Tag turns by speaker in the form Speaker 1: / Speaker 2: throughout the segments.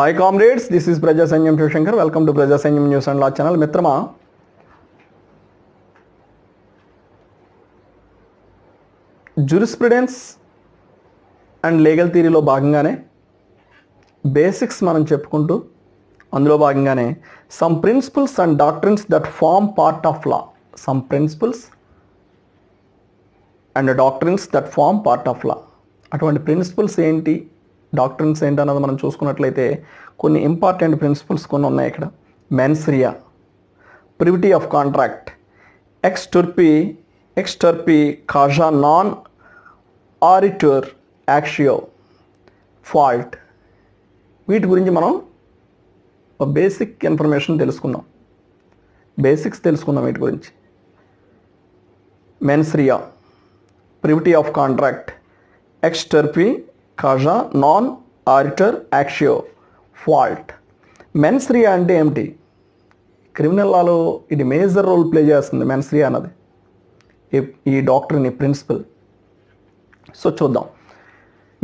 Speaker 1: Hi comrades, this is Prajasainyam Shivashankar. Welcome to Prajasainyam news and law channel. మిత్రమా, jurisprudence and legal థియరీలో భాగంగానే basics మనం చెప్పుకుంటూ అందులో భాగంగానే some principles and doctrines that form part of law, some principles and doctrines that form part of law. అటువంటి principles ఏంటి, doctrines ఏంటి అన్నది మనం చూసుకున్నట్లయితే కొన్ని ఇంపార్టెంట్ ప్రిన్సిపల్స్ కొన్ని ఉన్నాయి ఇక్కడ. Mens rea, privity of contract, ex turpi causa non oritur actio, fault. వీటి గురించి మనం బేసిక్ ఇన్ఫర్మేషన్ తెలుసుకుందాం, బేసిక్స్ తెలుసుకుందాం వీటి గురించి. Mens rea, privity of contract, ex turpi causa non oritur actio, fault. Mens rea అంటే ఏమిటి? క్రిమినల్ లాలో ఇది మేజర్ రోల్ ప్లే చేస్తుంది మెన్స్ రియా అన్నది, ఈ డాక్టర్ని ప్రిన్సిపల్. సో చూద్దాం.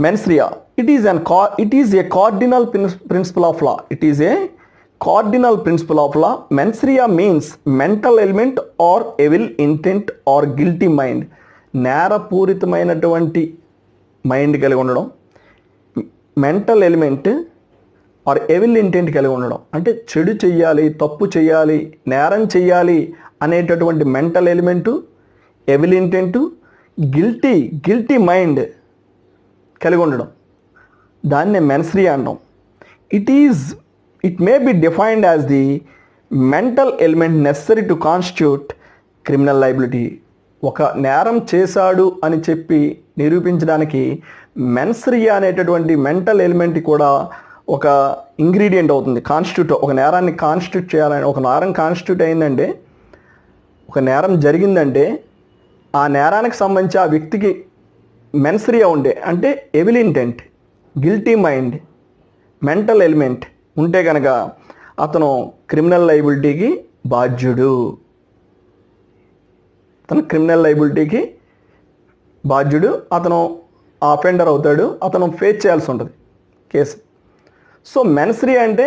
Speaker 1: Mens rea, it is a cardinal principle of law. It is a cardinal principle of law. Mens rea means mental element or evil intent or guilty mind. నేరపూరితమైనటువంటి mind కలిగి ఉండడం, mental element or evil intent కలిగి ఉండడం. అంటే చెడు చెయ్యాలి, తప్పు చెయ్యాలి, నేరం చెయ్యాలి అనేటటువంటి mental element, evil intent, guilty mind కలిగి ఉండడం. దాన్నే మెన్స్ రియా అంటాం. It may be defined as the mental element necessary to constitute criminal liability. ఒక నేరం చేశాడు అని చెప్పి నిరూపించడానికి మెన్స్ రియా అనేటటువంటి మెంటల్ ఎలిమెంట్ కూడా ఒక ఇంగ్రీడియంట్ అవుతుంది. ఒక నేరాన్ని కాన్స్టిట్యూట్ చేయాలని, ఒక నేరం కాన్స్టిట్యూట్ అయిందంటే, ఒక నేరం జరిగిందంటే ఆ నేరానికి సంబంధించి ఆ వ్యక్తికి మెన్స్ రియా ఉండే, అంటే evil intent, guilty mind, mental element ఉంటే కనుక అతను క్రిమినల్ లయబిలిటీకి బాధ్యుడు. అతను అఫెండర్ అవుతాడు, అతను ఫేస్ చేయాల్సి ఉంటుంది కేసు. సో మెన్స్ రియా అంటే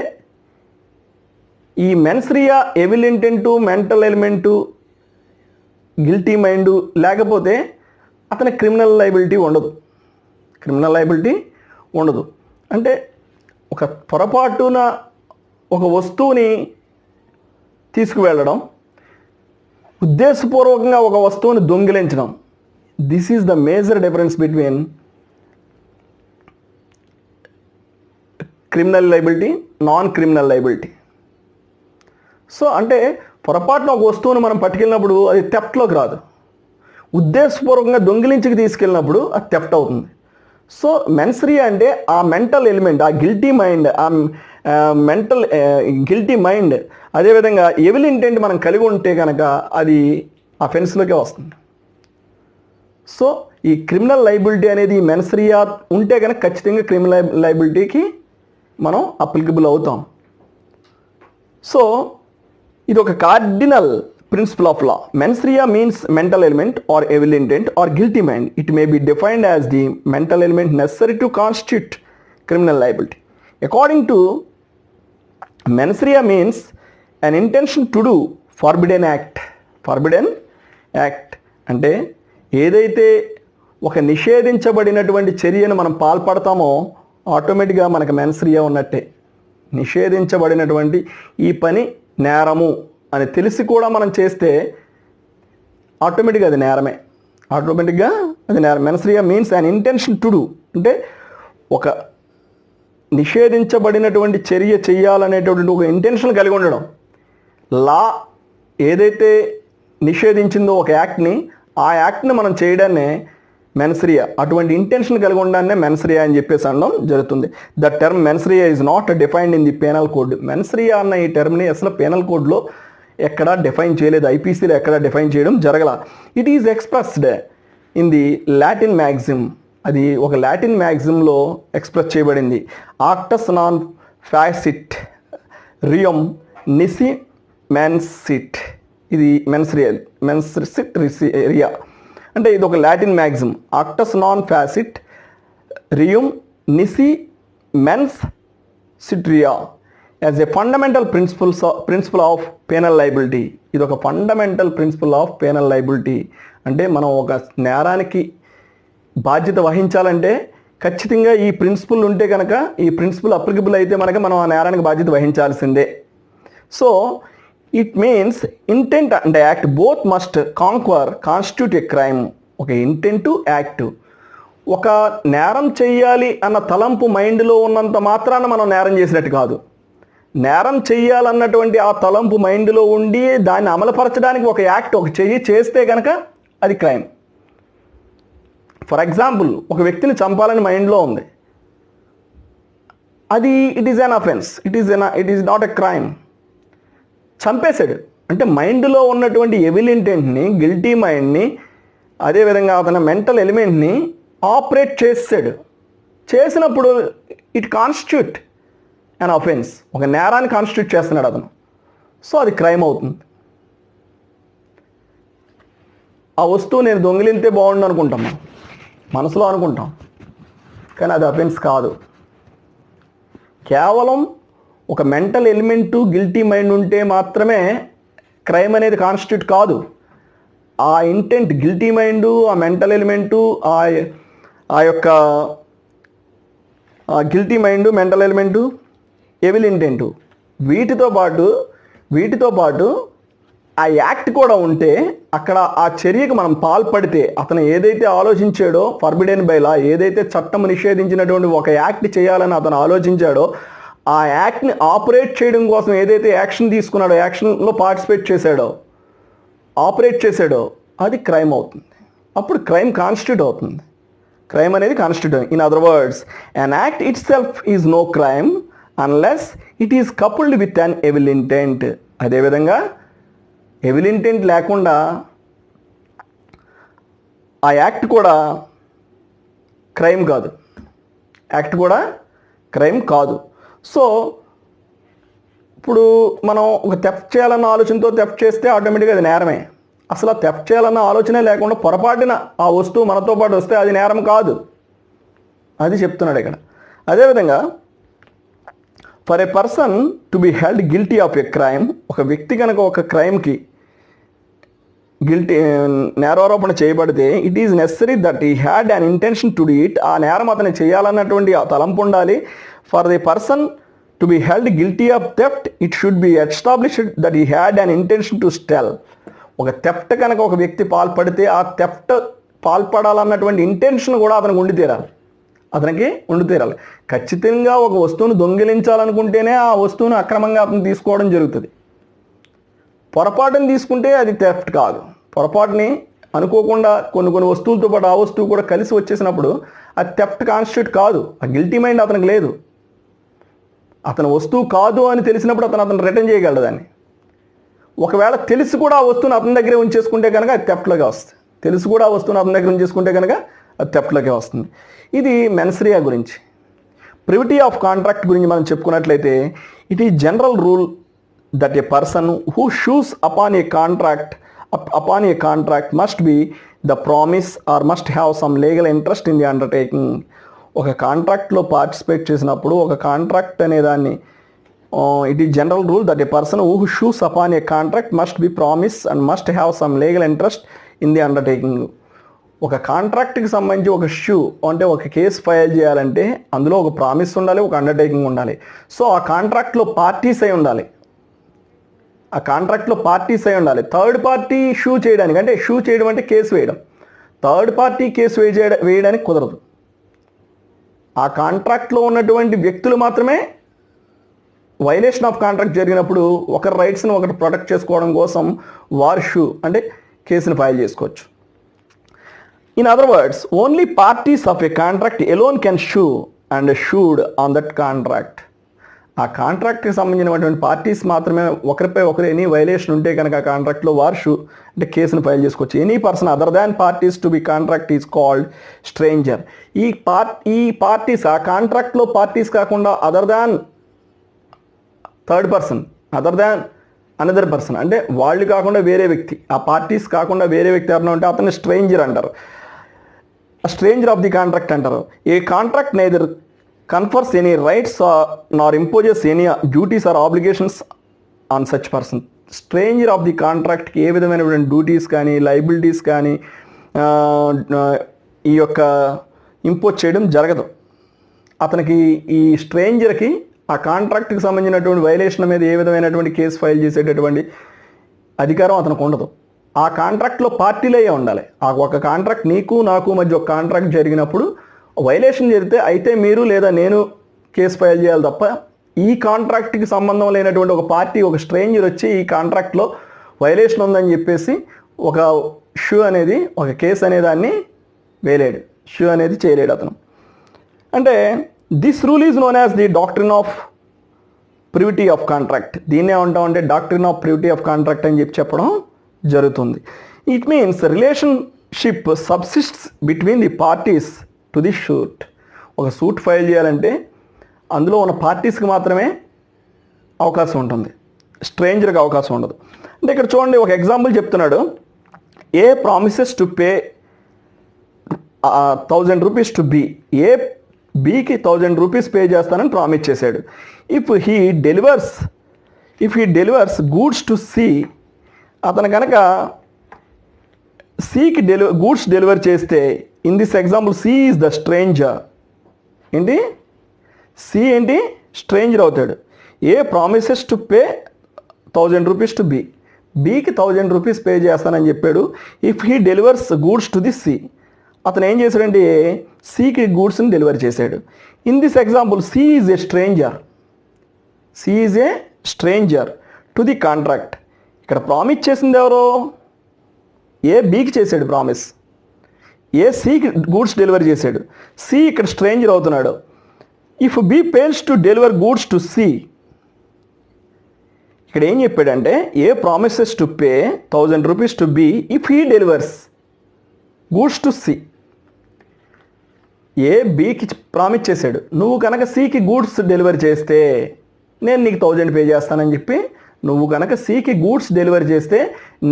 Speaker 1: ఈ mens rea, evil intent, mental element, guilty mind లేకపోతే అతని క్రిమినల్ లయబిలిటీ ఉండదు. అంటే ఒక పొరపాటున ఒక వస్తువుని తీసుకువెళ్ళడం, ఉద్దేశపూర్వకంగా ఒక వస్తువుని దొంగిలించడం. This is the major difference between criminal liability, non criminal liability. So అంటే పొరపాటున ఒక వస్తువుని మనం పట్టుకెళ్ళినప్పుడు అది థెఫ్ట్లోకి రాదు, ఉద్దేశపూర్వకంగా దొంగిలించికి తీసుకెళ్ళినప్పుడు అది థెఫ్ట్ అవుతుంది. సో మెన్స్ రియా అంటే ఆ మెంటల్ ఎలిమెంట్, ఆ గిల్టీ మైండ్, అదేవిధంగా ఎవిల్ ఇంటెంట్ మనం కలిగి ఉంటే కనుక అది అఫెన్స్లోకే వస్తుంది. సో ఈ క్రిమినల్ లయబిలిటీ అనేది మెన్స్ రియా ఉంటే కనుక ఖచ్చితంగా క్రిమినల్ లయబిలిటీకి మనం అప్లికబుల్ అవుతాం. సో ఇది ఒక cardinal principle of law. Mens rea means mental element or evil intent or guilty mind. It may be defined as the mental element necessary to constitute criminal liability. According to mens rea means an intention to do forbidden act. అంటే ఏదైతే ఒక నిషేధించబడినటువంటి చర్యను మనం పాల్పడతామో ఆటోమేటిక్గా మనకు men's Riya ఉన్నట్టే. నిషేధించబడినటువంటి ఈ పని నేరము అని తెలిసి కూడా మనం చేస్తే ఆటోమేటిక్గా అది నేరమే. Mens rea means an intention to do అంటే ఒక నిషేధించబడినటువంటి చర్య చేయాలనేటటువంటి ఒక ఇంటెన్షన్ కలిగి ఉండడం. లా ఏదైతే నిషేధించిందో ఒక యాక్ట్ని, ఆ యాక్ట్ని మనం చేయడాన్నే మెన్స్ రియా, అటువంటి ఇంటెన్షన్ కలిగి ఉండడాన్నే మెన్స్ రియా అని చెప్పేసి అనడం జరుగుతుంది. The term mens rea is not defined in the penal code. Mens rea అన్న ఈ టర్మ్ని అసలు పేనల్ కోడ్లో ఎక్కడా డిఫైన్ చేయలేదు, ఐపీసీలో ఎక్కడా డిఫైన్ చేయడం జరగల. It is expressed in the Latin maxim. అది ఒక లాటిన్ మ్యాక్సిమ్లో ఎక్స్ప్రెస్ చేయబడింది. Actus non facit reum nisi mens sit. ఇది మెన్సిట్ రియా అంటే ఇది ఒక Latin maxim. Actus non facit reum nisi mens sit rea as a fundamental principle of penal liability. ఇది ఒక fundamental principle of penal liability. అంటే మనం ఒక నేరానికి బాధ్యత వహించాలంటే ఖచ్చితంగా ఈ ప్రిన్సిపల్ ఉంటే కనుక, ఈ ప్రిన్సిపల్ అప్లికబుల్ అయితే మనం ఆ నేరానికి బాధ్యత వహించాల్సిందే. So it means intent and act both must constitute a crime. ఒక ఇంటెంట్ యాక్ట్, ఒక నేరం చెయ్యాలి అన్న తలంపు మైండ్లో ఉన్నంత మాత్రాన మనం నేరం చేసినట్టు కాదు. నేరం చెయ్యాలన్నటువంటి ఆ తలంపు మైండ్లో ఉండి దాన్ని అమలుపరచడానికి ఒక యాక్ట్, ఒక చెయ్యి చేస్తే కనుక అది క్రైమ్. ఫర్ ఎగ్జాంపుల్, ఒక వ్యక్తిని చంపాలని మైండ్లో ఉంది, అది it is an offence, it is not a crime. చంపేశాడు అంటే మైండ్లో ఉన్నటువంటి ఎవిల్ ఇంటెంట్ని, గిల్టీ మైండ్ని, అదేవిధంగా అతని మెంటల్ ఎలిమెంట్ని ఆపరేట్ చేసాడు. చేసినప్పుడు ఇట్ కాన్స్టిట్యూట్ అన్ అఫెన్స్, ఒక నేరాన్ని కాన్స్టిట్యూట్ చేస్తున్నాడు అతను. సో అది క్రైమ్ అవుతుంది. ఆ వస్తువు నేను దొంగిలింతే బాగుండు అనుకుంటాం, మనం మనసులో అనుకుంటాం, కానీ అది అఫెన్స్ కాదు. కేవలం ఒక మెంటల్ ఎలిమెంటు, గిల్టీ మైండ్ ఉంటే మాత్రమే క్రైమ్ అనేది కాన్స్టిట్యూట్ కాదు. ఆ ఇంటెంట్, గిల్టీ మైండు, ఆ మెంటల్ ఎలిమెంటు, ఆ యొక్క guilty mind, mental element, evil intent, వీటితో పాటు ఆ యాక్ట్ కూడా ఉంటే, అక్కడ ఆ చర్యకు మనం పాల్పడితే, అతను ఏదైతే ఆలోచించాడో ఫర్బిడెన్ బై లా, ఏదైతే చట్టం నిషేధించినటువంటి ఒక యాక్ట్ చేయాలని అతను ఆలోచించాడో, ఆ యాక్ట్ని ఆపరేట్ చేయడం కోసం ఏదైతే యాక్షన్ తీసుకున్నాడో, యాక్షన్లో పార్టిసిపేట్ చేశాడో, ఆపరేట్ చేశాడో, అది క్రైమ్ అవుతుంది. అప్పుడు క్రైమ్ కాన్స్టిట్యూట్ అవుతుంది. క్రైమ్ అనేది constitute. In other words, an act itself is no crime unless it is coupled with an evil intent. అదేవిధంగా ఎవిల్ ఇంటెంట్ లేకుండా ఆ యాక్ట్ కూడా క్రైమ్ కాదు. యాక్ట్ కూడా క్రైమ్ కాదు. సో ఇప్పుడు మనం ఒక థెఫ్ట్ చేయాలన్న ఆలోచనతో థెఫ్ట్ చేస్తే ఆటోమేటిక్గా అది నేరమే. అసలు ఆ థెఫ్ట్ చేయాలన్న ఆలోచనే లేకుండా పొరపాటున ఆ వస్తువు మనతో పాటు వస్తే అది నేరం కాదు. అది చెప్తున్నాడు ఇక్కడ. అదేవిధంగా for a person to be held guilty of a crime, ఒక వ్యక్తి కనుక ఒక క్రైమ్కి నేరారోపణ చేయబడితే, it is necessary that he had an intention to do it. ఆ నేరం అతను చేయాలన్నటువంటి ఆ తలంపు ఉండాలి. For the person to be held guilty of theft, it should be established that he had an intention to steal. ఒక theft కనుక ఒక వ్యక్తి పాల్పడితే, ఆ థెఫ్ట్ పాల్పడాలన్నటువంటి ఇంటెన్షన్ కూడా అతనికి ఉండి తీరాలి. ఖచ్చితంగా ఒక వస్తువును దొంగిలించాలనుకుంటేనే ఆ వస్తువును అక్రమంగా అతను తీసుకోవడం జరుగుతుంది. పొరపాటుని తీసుకుంటే అది థెఫ్ట్ కాదు. పొరపాటుని అనుకోకుండా కొన్ని వస్తువులతో పాటు ఆ వస్తువు కూడా కలిసి వచ్చేసినప్పుడు అది థెఫ్ట్ కాన్స్టిట్యూట్ కాదు. ఆ గిల్టీ మైండ్ అతనికి లేదు. అతని వస్తువు కాదు అని తెలిసినప్పుడు అతను రిటర్న్ చేయగలడు దాన్ని. ఒకవేళ తెలిసి కూడా ఆ వస్తువుని అతని దగ్గరే ఉంచేసుకుంటే కనుక అది థెఫ్ట్లోకి వస్తుంది. తెలిసి కూడా ఆ వస్తువుని అతని దగ్గర ఉంచేసుకుంటే కనుక అది థెఫ్ట్లోకి వస్తుంది. ఇది మెన్సరియా గురించి. ప్రివిటీ ఆఫ్ కాంట్రాక్ట్ గురించి మనం చెప్పుకున్నట్లయితే, it is general rule that a person who shoes upon a contract must be the promise or must have some legal interest in the undertaking. ఒక కాంట్రాక్ట్లో పార్టిసిపేట్ చేసినప్పుడు, ఒక కాంట్రాక్ట్ అనే దాన్ని, it is general rule that A person who shoes upon A contract must be promise and must have some legal interest in the undertaking. ఒక కాంట్రాక్ట్కి సంబంధించి ఒక అంటే ఒక కేసు ఫైల్ చేయాలంటే అందులో ఒక ప్రామిస్ ఉండాలి, ఒక అండర్టేకింగ్ ఉండాలి. సో ఆ కాంట్రాక్ట్లో పార్టీస్ అయి ఉండాలి. థర్డ్ పార్టీ షూ చేయడానికి, అంటే షూ చేయడం అంటే కేసు వేయడం. థర్డ్ పార్టీ కేసు వేయడానికి కుదరదు. ఆ కాంట్రాక్ట్లో ఉన్నటువంటి వ్యక్తులు మాత్రమే వైలేషన్ ఆఫ్ కాంట్రాక్ట్ జరిగినప్పుడు ఒకరి రైట్స్ని ఒకరు ప్రొటెక్ట్ చేసుకోవడం కోసం వారు షూ అంటే కేసుని ఫైల్ చేసుకోవచ్చు. In other words, only parties of a contract alone can sue and sued on that contract. ఆ కాంట్రాక్ట్కి సంబంధించినటువంటి పార్టీస్ మాత్రమే ఒకరిపై ఒకరు ఎనీ వైలేషన్ ఉంటే కనుక ఆ కాంట్రాక్ట్లో వారు అంటే కేసును ఫైల్ చేసుకోవచ్చు. Any person other than parties to B contract is called stranger. ఈ పార్టీస్ ఆ కాంట్రాక్ట్లో పార్టీస్ కాకుండా other than third person, other than another person అంటే వాళ్ళు కాకుండా వేరే వ్యక్తి, ఆ పార్టీస్ కాకుండా వేరే వ్యక్తి ఎవరైనా ఉంటే అతన్ని స్ట్రేంజర్ అంటారు. స్ట్రేంజర్ ఆఫ్ ది కాంట్రాక్ట్ అంటారు. A contract neither confers any rights nor imposes any duties or obligations on such person. Stranger of the కాంట్రాక్ట్కి ఏ విధమైనటువంటి డ్యూటీస్ కానీ లైబిలిటీస్ కానీ ఈ యొక్క ఇంపోజ్ చేయడం జరగదు. అతనికి ఈ స్ట్రేంజర్కి ఆ కాంట్రాక్ట్కి సంబంధించినటువంటి వైలేషన్ మీద ఏ విధమైనటువంటి కేసు ఫైల్ చేసేటటువంటి అధికారం అతనికి ఉండదు. ఆ కాంట్రాక్ట్లో పార్టీలే ఉండాలి. ఆ ఒక కాంట్రాక్ట్ నీకు నాకు మధ్య ఒక కాంట్రాక్ట్ జరిగినప్పుడు వైలేషన్ జరిగితే అయితే మీరు లేదా నేను కేసు ఫైల్ చేయాలి తప్ప ఈ కాంట్రాక్ట్కి సంబంధం లేనటువంటి ఒక పార్టీ ఒక స్ట్రేంజర్ వచ్చి ఈ కాంట్రాక్ట్లో వైలేషన్ ఉందని చెప్పేసి ఒక షూ అనేది ఒక కేసు అనే దాన్ని వేయలేడు, షూ అనేది చేయలేడు అతను. అంటే this rule is known as the doctrine of privity of contract. దీన్నే ఉంటామంటే doctrine of privity of contract అని చెప్పడం జరుగుతుంది. It means relationship subsists between the parties to the suit. ఒక సూట్ ఫైల్ చేయాలంటే అందులో ఉన్న పార్టీస్కి మాత్రమే అవకాశం ఉంటుంది, స్ట్రేంజర్కి అవకాశం ఉండదు. అంటే ఇక్కడ చూడండి ఒక ఎగ్జాంపుల్ చెప్తున్నాడు. A promises to pay 1000 rupees to B. A బికి 1000 రూపీస్ పే చేస్తానని ప్రామిస్ చేశాడు. If he delivers goods to C. అతను కనుక సికి గూడ్స్ డెలివర్ చేస్తే in this example C is the stranger. ఏంటి సి ఏంటి స్ట్రేంజర్ అవుతాడు. A promises to pay 1000 rupees to B. బికి 1000 రూపీస్ పే చేస్తానని చెప్పాడు. If he delivers goods to the C. అతను ఏం చేశాడంటే సికి గూడ్స్ని డెలివర్ చేశాడు. In this example C is a stranger. C is a stranger to the contract. ఇక్కడ promise చేసింది ఎవరో? ఏ బికి చేశాడు ప్రామిస్, ఏ సికి గూడ్స్ డెలివరీ చేశాడు. సి ఇక్కడ స్ట్రేంజర్ అవుతున్నాడు. If B fails to deliver goods to C. ఇక్కడ ఏం చెప్పాడంటే A promises to pay 1000 rupees to B if he delivers goods to C. A బికి ప్రామిస్ చేశాడు, నువ్వు కనుక సికి గూడ్స్ డెలివరీ చేస్తే నేను నీకు 1000 పే చేస్తానని చెప్పి, నువ్వు కనుక సికి గూడ్స్ డెలివరీ చేస్తే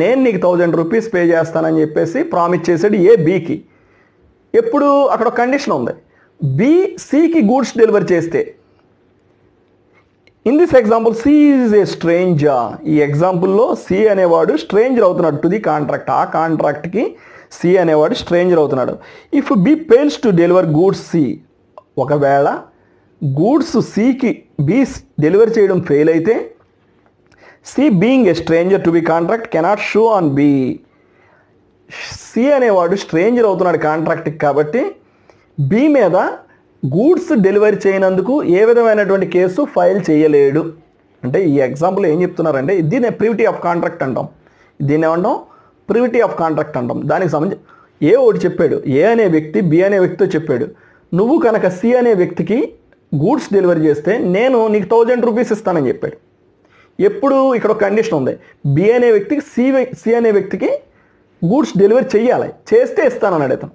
Speaker 1: నేను నీకు 1000 రూపీస్ పే చేస్తానని చెప్పేసి ప్రామిస్ చేశాడు ఏ బికి. ఎప్పుడు అక్కడ కండిషన్ ఉంది, బి సికి గూడ్స్ డెలివరీ చేస్తే. In this example C is a stranger. ఈ ఎగ్జాంపుల్లో సి అనేవాడు స్ట్రేంజర్ అవుతున్నాడు టు ది కాంట్రాక్ట్. ఆ కాంట్రాక్ట్కి సి అనేవాడు స్ట్రేంజర్ అవుతున్నాడు. If B fails to deliver goods C. ఒకవేళ గూడ్స్ సికి బి డెలివర్ చేయడం ఫెయిల్ అయితే C being a stranger to B contract cannot sue on B. C అనేవాడు స్ట్రేంజర్ అవుతున్నాడు కాంట్రాక్ట్కి కాబట్టి బి మీద గూడ్స్ డెలివరీ చేయనందుకు ఏ విధమైనటువంటి కేసు ఫైల్ చేయలేడు. అంటే ఈ ఎగ్జాంపుల్ ఏం చెప్తున్నారంటే దీన్ని ప్రివిటీ ఆఫ్ కాంట్రాక్ట్ అంటాం. దీన్ని ఏమంటాం? ప్రివిటీ ఆఫ్ కాంట్రాక్ట్ అంటాం. దానికి సంబంధించి ఏ ఒకటి చెప్పాడు, ఏ అనే వ్యక్తి బి అనే వ్యక్తితో చెప్పాడు, నువ్వు కనుక సి అనే వ్యక్తికి గూడ్స్ డెలివరీ చేస్తే నేను నీకు 1000 రూపీస్ ఇస్తానని చెప్పాడు. ఎప్పుడు ఇక్కడ ఒక కండిషన్ ఉంది, బి అనే వ్యక్తికి సి అనే వ్యక్తికి గూడ్స్ డెలివరీ చేయాలి, చేస్తే ఇస్తానన్నాడు అతను.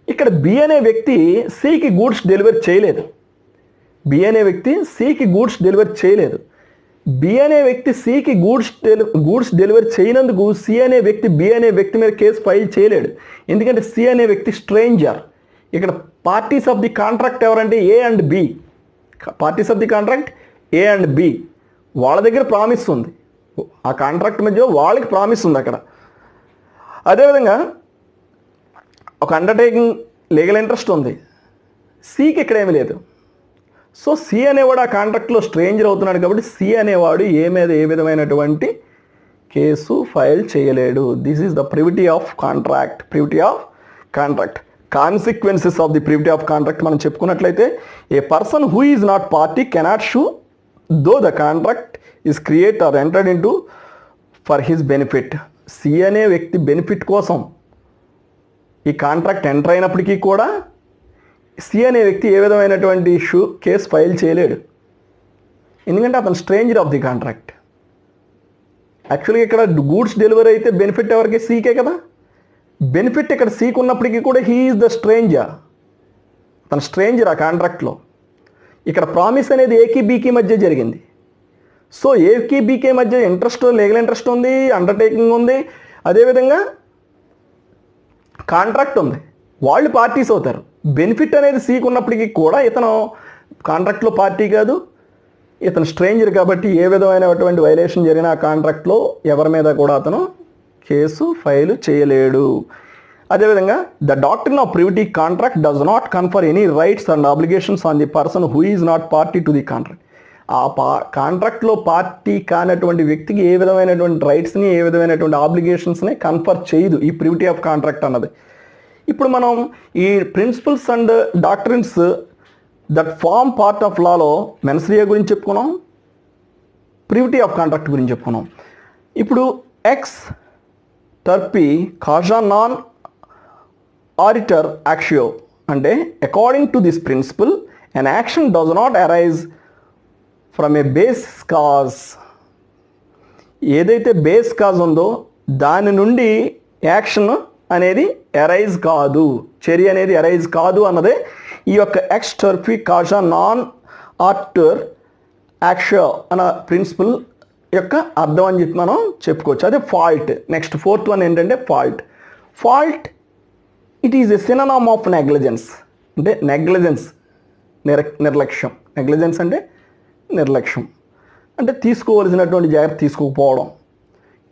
Speaker 1: ఇక్కడ బి అనే వ్యక్తి సికి గూడ్స్ డెలివరీ చేయలేదు. బి అనే వ్యక్తి సికి గూడ్స్ డెలివరీ చేయలేదు. బి అనే వ్యక్తి సికి గూడ్స్ డెలివరీ చేయనందుకు సి అనే వ్యక్తి బి అనే వ్యక్తి మీద కేసు ఫైల్ చేయలేడు. ఎందుకంటే సి అనే వ్యక్తి స్ట్రేంజర్. ఇక్కడ పార్టీస్ ఆఫ్ ది కాంట్రాక్ట్ ఎవరంటే A and B. Parties of the contract A and B. వాళ్ళ దగ్గర ప్రామిస్ ఉంది, ఆ కాంట్రాక్ట్ మధ్య వాళ్ళకి ప్రామిస్ ఉంది అక్కడ. అదేవిధంగా ఒక అండర్టేకింగ్ లీగల్ ఇంట్రెస్ట్ ఉంది, సికి ఇక్కడ ఏమీ లేదు. సో సి అనేవాడు ఆ కాంట్రాక్ట్లో స్ట్రేంజర్ అవుతున్నాడు కాబట్టి సి అనేవాడు ఏ మీద ఏ విధమైనటువంటి కేసు ఫైల్ చేయలేడు. This is the privity of contract. Privity of contract. Consequences of the privity of contract మనం చెప్పుకున్నట్లయితే a person who is not party cannot sue though the contract is create or entered into for his benefit. C అనే వ్యక్తి benefit కోసం ఈ contract enter అయినప్పటికీ కూడా C అనే వ్యక్తి ఏ విధమైనటువంటి కేసు ఫైల్ చేయలేడు. ఎందుకంటే అతను స్ట్రేంజర్ ఆఫ్ ది కాంట్రాక్ట్. యాక్చువల్గా ఇక్కడ గూడ్స్ డెలివరీ అయితే బెనిఫిట్ ఎవరికి? సీకే కదా. బెనిఫిట్ ఇక్కడ సీకి ఉన్నప్పటికీ కూడా హీ ఈజ్ ద స్ట్రేంజర్. తన స్ట్రేంజర్ ఆ కాంట్రాక్ట్లో. ఇక్కడ ప్రామిస్ అనేది ఏకి బీకి మధ్య జరిగింది. సో ఏకి బీకే మధ్య ఇంట్రెస్ట్, లీగల్ ఇంట్రెస్ట్ ఉంది, అండర్టేకింగ్ ఉంది, అదేవిధంగా కాంట్రాక్ట్ ఉంది. వాళ్ళు పార్టీస్ అవుతారు. బెనిఫిట్ అనేది సీకి ఉన్నప్పటికీ కూడా ఇతను కాంట్రాక్ట్లో పార్టీ కాదు, ఇతను స్ట్రేంజర్ కాబట్టి ఏ విధమైనటువంటి వైలేషన్ జరిగిన ఆ కాంట్రాక్ట్లో ఎవరి మీద కూడా అతను కేసు ఫైల్ చేయలేడు. అదేవిధంగా the doctrine of privity contract does not confer any rights and obligations on the person who is not party to the contract. ఆ కాంట్రాక్ట్లో పార్టీ కానటువంటి వ్యక్తికి ఏ విధమైనటువంటి రైట్స్ని, ఏ విధమైనటువంటి ఆబ్లిగేషన్స్ని కన్ఫర్ చేయదు ఈ ప్రివిటీ ఆఫ్ కాంట్రాక్ట్ అన్నది. ఇప్పుడు మనం ఈ principles and doctrines that form part of లాలో మెన్స్రియా గురించి చెప్పుకున్నాం, ప్రివిటీ ఆఫ్ కాంట్రాక్ట్ గురించి చెప్పుకున్నాం. ఇప్పుడు ఎక్స్ టర్పీ కాజా నాన్ ఆరిటర్ యాక్షియో అంటే according to this principle an action does not arise from a base cause. ఏదైతే బేస్ కాజ్ ఉందో దాని నుండి యాక్షన్ అనేది అరైజ్ కాదు, చర్య అనేది అరైజ్ కాదు అన్నదే ఈ యొక్క ఎక్స్ టర్పీ కాజా నాన్ ఆర్టర్ యాక్షియో అన్న ప్రిన్సిపల్ యొక్క అర్థం అని చెప్పి మనం చెప్పుకోవచ్చు. అదే ఫాల్ట్. నెక్స్ట్ ఫోర్త్ వన్ ఏంటంటే fault. Fault it is a synonym of negligence. అంటే నెగ్లిజెన్స్ నిర్లక్ష్యం. నెగ్లిజెన్స్ అంటే నిర్లక్ష్యం, అంటే తీసుకోవలసినటువంటి జాగ్రత్త తీసుకోకపోవడం.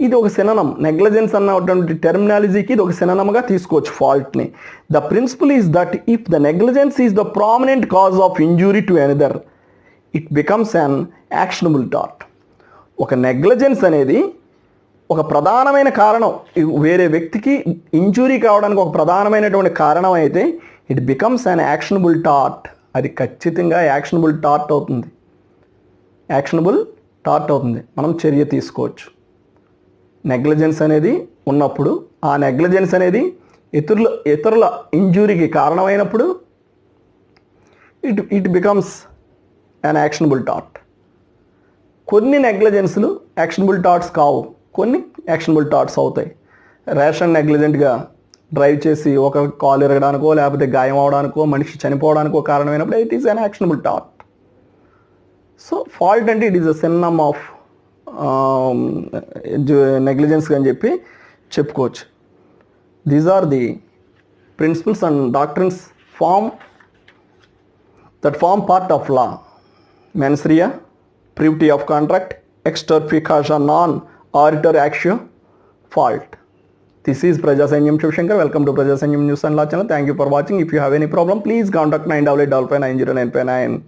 Speaker 1: ఇది ఒక సినోనిమ్. నెగ్లిజెన్స్ అన్నటువంటి టెర్మినాలజీకి ఇది ఒక సినోనిమ్గా తీసుకోవచ్చు ఫాల్ట్ని. The principle is that if the negligence is the prominent cause of injury to another it becomes an actionable tort. ఒక నెగ్లిజెన్స్ అనేది ఒక ప్రధానమైన కారణం, వేరే వ్యక్తికి ఇంజూరీ కావడానికి ఒక ప్రధానమైనటువంటి కారణం అయితే it becomes an actionable tart. అది ఖచ్చితంగా యాక్షనబుల్ టార్ట్ అవుతుంది. యాక్షనబుల్ టార్ట్ అవుతుంది, మనం చర్య తీసుకోవచ్చు. నెగ్లిజెన్స్ అనేది ఉన్నప్పుడు, ఆ నెగ్లిజెన్స్ అనేది ఇతరుల ఇంజూరీకి కారణమైనప్పుడు it becomes an actionable tort. కొన్ని నెగ్లిజెన్స్లు యాక్షనబుల్ టార్ట్స్ కావు, కొన్ని యాక్షనబుల్ టార్ట్స్ అవుతాయి. రేషన్ నెగ్లిజెంట్గా డ్రైవ్ చేసి ఒక కాలు ఎరగడానికో లేకపోతే గాయం అవడానికో మనిషి చనిపోవడానికో కారణమైనప్పుడు it is an actionable tort. So fault అంటే it is a synonym of negligence అని చెప్పి చెప్పుకోవచ్చు. These are the principles and doctrines that form part of law. Mens rea, privity of contract, extorfication, non-auditor action, fault. This is Prajasanyam Shivshankar. Welcome to Prajasanyam News and Law channel. Thank you for watching. If you have any problem, please contact 9855909959.